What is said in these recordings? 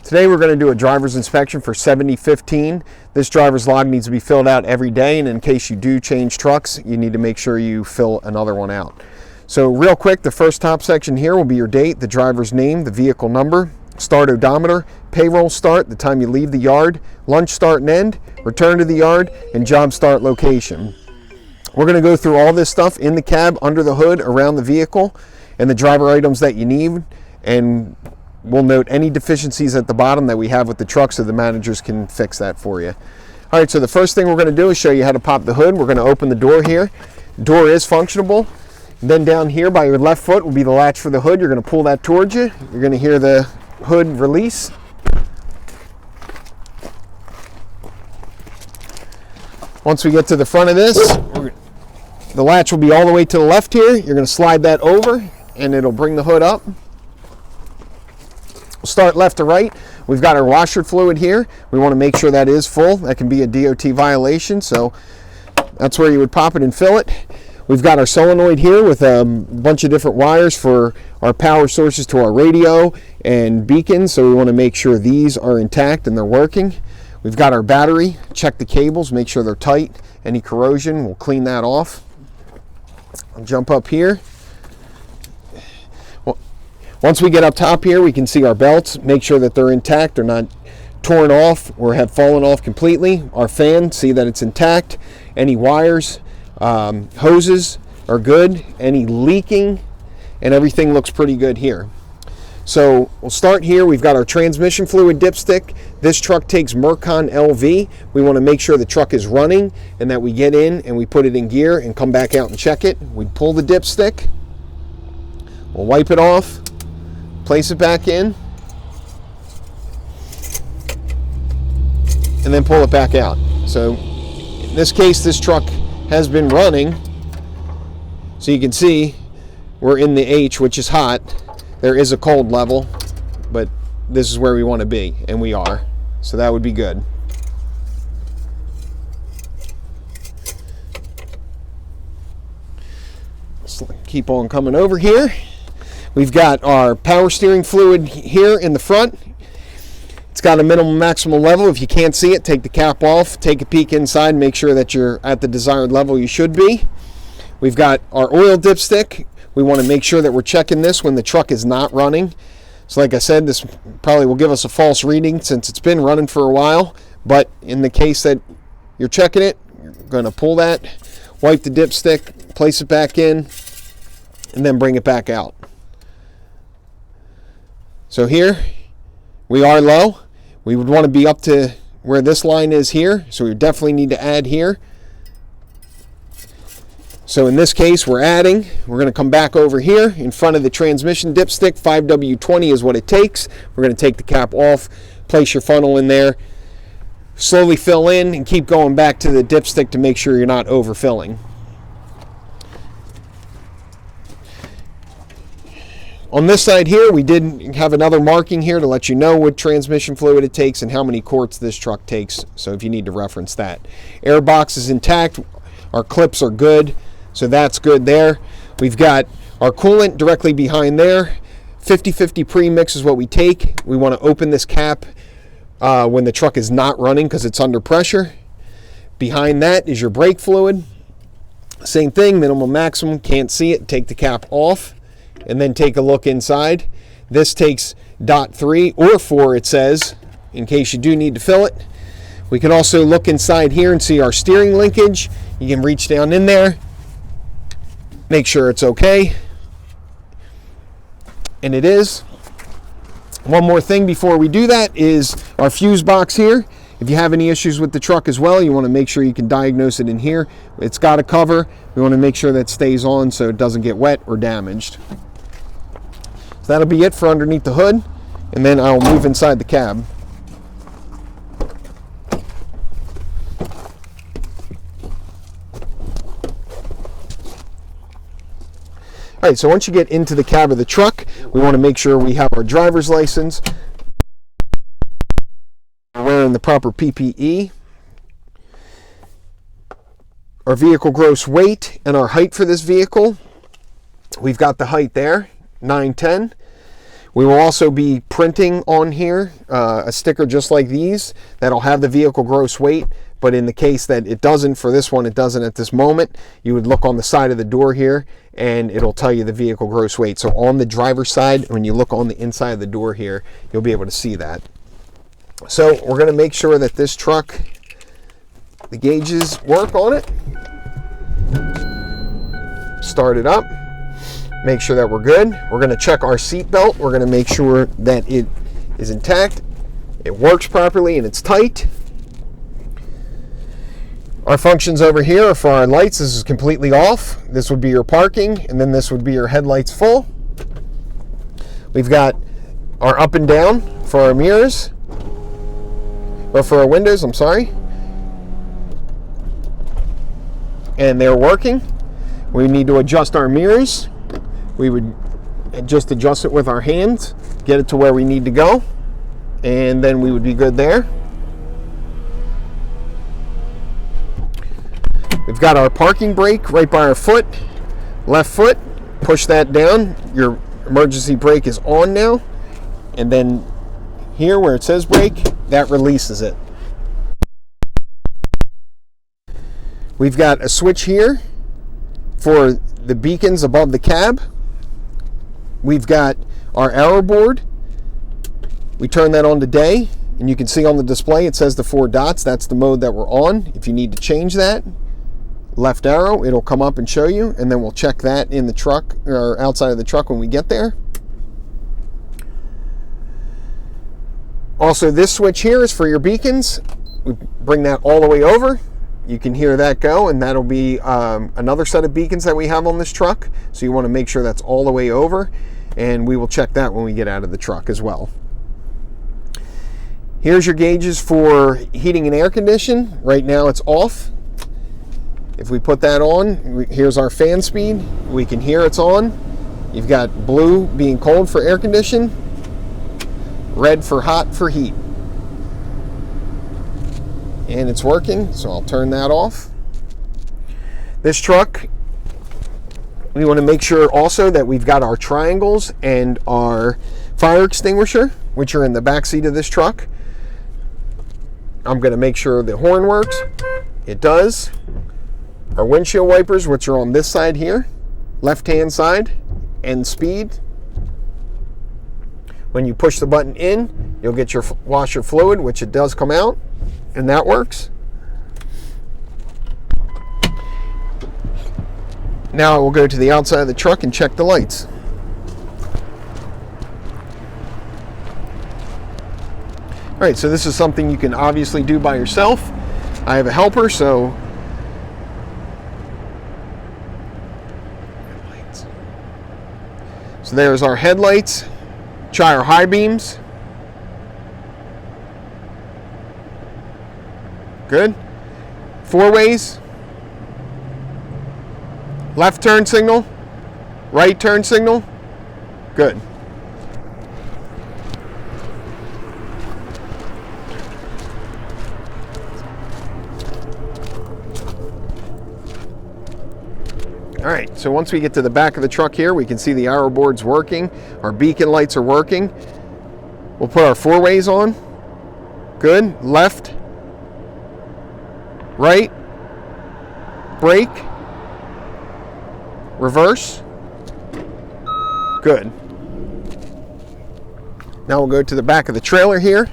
Today we're going to do a driver's inspection for 7015. This driver's log needs to be filled out every day, and in case you do change trucks, you need to make sure you fill another one out. So real quick, the first top section here will be your date, the driver's name, the vehicle number, start odometer, payroll start, the time you leave the yard, lunch start and end, return to the yard, and job start location. We're going to go through all this stuff in the cab, under the hood, around the vehicle, and the driver items that you need, and we'll note any deficiencies at the bottom that we have with the truck so the managers can fix that for you. All right, so the first thing we're going to do is show you how to pop the hood. We're going to open the door here. The door is functionable. Then down here by your left foot will be the latch for the hood. You're going to pull that towards you. You're going to hear the hood release. Once we get to the front of this, the latch will be all the way to the left here. You're going to slide that over and it'll bring the hood up. We'll start left to right. We've got our washer fluid here. We want to make sure that is full. That can be a DOT violation, so that's where you would pop it and fill it. We've got our solenoid here with a bunch of different wires for our power sources to our radio and beacons, so we want to make sure these are intact and they're working. We've got our battery. Check the cables, make sure they're tight. Any corrosion, we'll clean that off. I'll jump up here. Once we get up top here, we can see our belts. Make sure that they're intact. They're not torn off or have fallen off completely. Our fan, see that it's intact. Any wires, hoses are good. Any leaking, and everything looks pretty good here. So we'll start here. We've got our transmission fluid dipstick. This truck takes Mercon LV. We want to make sure the truck is running and that we get in and we put it in gear and come back out and check it. We pull the dipstick. We'll wipe it off. Place it back in, and then pull it back out. So in this case, this truck has been running, so you can see we're in the H, which is hot. There is a cold level, but this is where we want to be, and we are, so that would be good. Let's keep on coming over here. We've got our power steering fluid here in the front. It's got a minimum maximal level. If you can't see it, take the cap off, take a peek inside, make sure that you're at the desired level you should be. We've got our oil dipstick. We want to make sure that we're checking this when the truck is not running. So like I said, this probably will give us a false reading since it's been running for a while, but in the case that you're checking it, you're going to pull that, wipe the dipstick, place it back in, and then bring it back out. So here, we are low. We would want to be up to where this line is here, so we definitely need to add here. So in this case, we're adding. We're going to come back over here in front of the transmission dipstick. 5W20 is what it takes. We're going to take the cap off, place your funnel in there, slowly fill in, and keep going back to the dipstick to make sure you're not overfilling. On this side here, we did have another marking here to let you know what transmission fluid it takes and how many quarts this truck takes, so if you need to reference that. Air box is intact. Our clips are good, so that's good there. We've got our coolant directly behind there. 50-50 premix is what we take. We want to open this cap when the truck is not running because it's under pressure. Behind that is your brake fluid. Same thing, minimum maximum, can't see it, take the cap off. And then take a look inside. This takes .3 or 4, it says, in case you do need to fill it. We can also look inside here and see our steering linkage. You can reach down in there, make sure it's okay. And it is. One more thing before we do that is our fuse box here. If you have any issues with the truck as well, you want to make sure you can diagnose it in here. It's got a cover. We want to make sure that stays on so it doesn't get wet or damaged. So that'll be it for underneath the hood, and then I'll move inside the cab. All right, so once you get into the cab of the truck, we want to make sure we have our driver's license, we're wearing the proper PPE, our vehicle gross weight, and our height for this vehicle. We've got the height there, 9'10". We will also be printing on here a sticker just like these that'll have the vehicle gross weight, but in the case that it doesn't, for this one it doesn't at this moment, you would look on the side of the door here and it'll tell you the vehicle gross weight. So on the driver's side, when you look on the inside of the door here, you'll be able to see that. So we're going to make sure that this truck, the gauges work on it. Start it up. Make sure that we're good. We're going to check our seat belt. We're going to make sure that it is intact, it works properly, and it's tight. Our functions over here are for our lights. This is completely off. This would be your parking, and then this would be your headlights full. We've got our up and down for our mirrors, or for our windows, I'm sorry. And they're working. We need to adjust our mirrors. We would just adjust it with our hands, get it to where we need to go, and then we would be good there. We've got our parking brake right by our foot, left foot. Push that down. Your emergency brake is on now. And then here where it says brake, that releases it. We've got a switch here for the beacons above the cab. We've got our arrow board. We turn that on to day, and you can see on the display it says the 4 dots. That's the mode that we're on. If you need to change that, left arrow, it'll come up and show you, and then we'll check that in the truck or outside of the truck when we get there. Also, this switch here is for your beacons. We bring that all the way over. You can hear that go, and that'll be another set of beacons that we have on this truck. So you want to make sure that's all the way over, and we will check that when we get out of the truck as well. Here's your gauges for heating and air condition. Right now it's off. If we put that on, here's our fan speed. We can hear it's on. You've got blue being cold for air condition, red for hot for heat. And it's working, so I'll turn that off. This truck, we want to make sure also that we've got our triangles and our fire extinguisher, which are in the back seat of this truck. I'm going to make sure the horn works. It does. Our windshield wipers, which are on this side here, left-hand side, and speed. When you push the button in, you'll get your washer fluid, which it does come out, and that works. Now we'll go to the outside of the truck and check the lights. All right, so this is something you can obviously do by yourself. I have a helper, so there's our headlights. Try our high beams. Good. 4 ways. Left turn signal. Right turn signal. Good. All right, so once we get to the back of the truck here, we can see the arrow board's working. Our beacon lights are working. We'll put our 4 ways on. Good. Left. Right. Brake. Reverse. Good. Now we'll go to the back of the trailer here.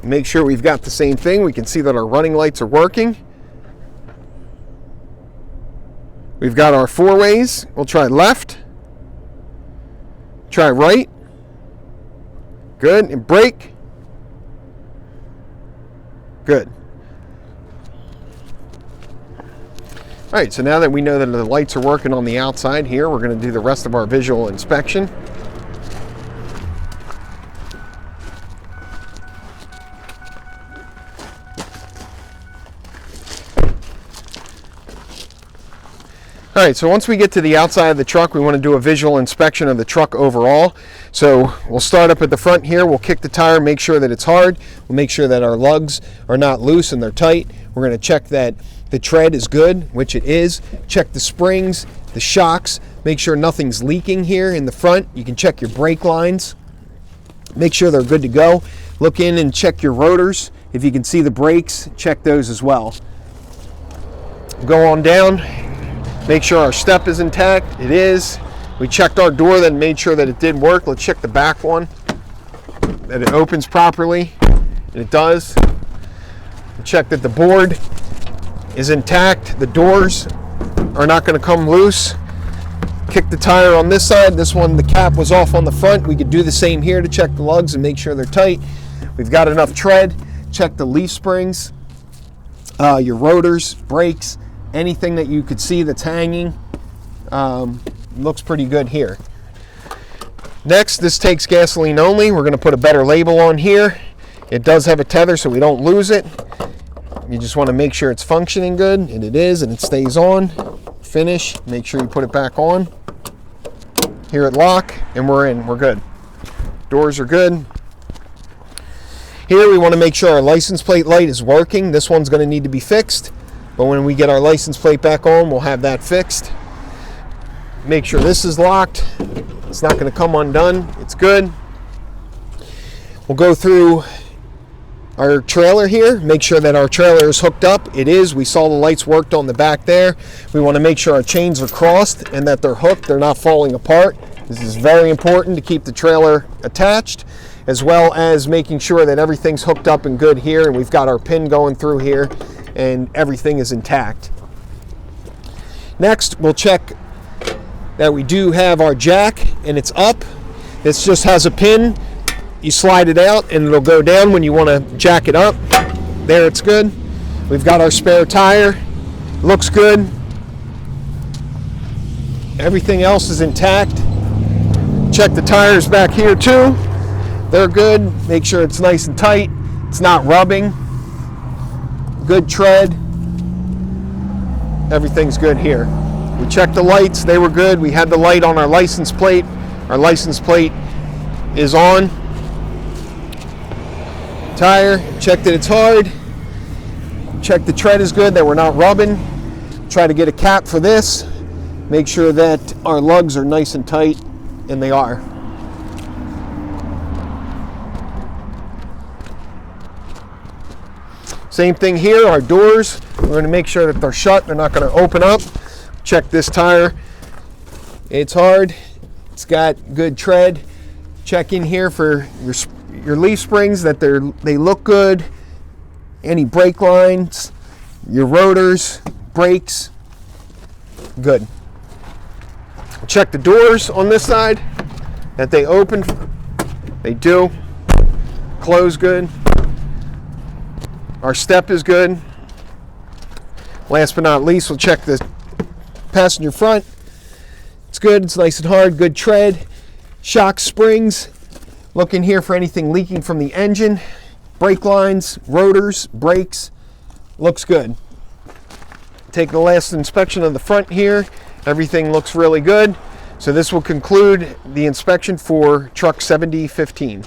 Make sure we've got the same thing. We can see that our running lights are working. We've got our 4 ways. We'll try left. Try right. Good. And brake. Good. All right, so now that we know that the lights are working on the outside here, we're going to do the rest of our visual inspection. All right, so once we get to the outside of the truck, we want to do a visual inspection of the truck overall. So we'll start up at the front here. We'll kick the tire, make sure that it's hard. We'll make sure that our lugs are not loose and they're tight. We're going to check that the tread is good, which it is. Check the springs, the shocks. Make sure nothing's leaking here in the front. You can check your brake lines. Make sure they're good to go. Look in and check your rotors. If you can see the brakes, check those as well. Go on down, make sure our step is intact. It is. We checked our door, then made sure that it did work. Let's check the back one, that it opens properly, and it does. Check that the board is intact. The doors are not going to come loose. Kick the tire on this side. This one, the cap was off on the front. We could do the same here to check the lugs and make sure they're tight. We've got enough tread. Check the leaf springs, your rotors, brakes, anything that you could see that's hanging. Looks pretty good here. Next, this takes gasoline only. We're going to put a better label on here. It does have a tether so we don't lose it. You just want to make sure it's functioning good, and it is, and it stays on. Finish, make sure you put it back on. Here at lock, and we're in, we're good. Doors are good. Here we want to make sure our license plate light is working. This one's going to need to be fixed, but when we get our license plate back on, we'll have that fixed. Make sure this is locked. It's not going to come undone. It's good. We'll go through our trailer here, make sure that our trailer is hooked up. It is. We saw the lights worked on the back there. We want to make sure our chains are crossed and that they're hooked, they're not falling apart. This is very important to keep the trailer attached, as well as making sure that everything's hooked up and good here, and we've got our pin going through here and everything is intact. Next, we'll check that we do have our jack and it's up. This just has a pin. You slide it out and it'll go down when you want to jack it up. There, it's good. We've got our spare tire. Looks good. Everything else is intact. Check the tires back here too. They're good. Make sure it's nice and tight. It's not rubbing. Good tread. Everything's good here. We checked the lights. They were good. We had the light on our license plate. Our license plate is on. Tire, check that it's hard. Check the tread is good, that we're not rubbing. Try to get a cap for this. Make sure that our lugs are nice and tight, and they are. Same thing here, our doors. We're going to make sure that they're shut. They're not going to open up. Check this tire. It's hard. It's got good tread. Check in here for your leaf springs, that they look good. Any brake lines, your rotors, brakes, good. Check the doors on this side, that they open. They do. Close good. Our step is good. Last but not least, we'll check the passenger front. It's good. It's nice and hard. Good tread. Shock springs. Look in here for anything leaking from the engine. Brake lines, rotors, brakes. Looks good. Take the last inspection of the front here. Everything looks really good. So this will conclude the inspection for truck 7015.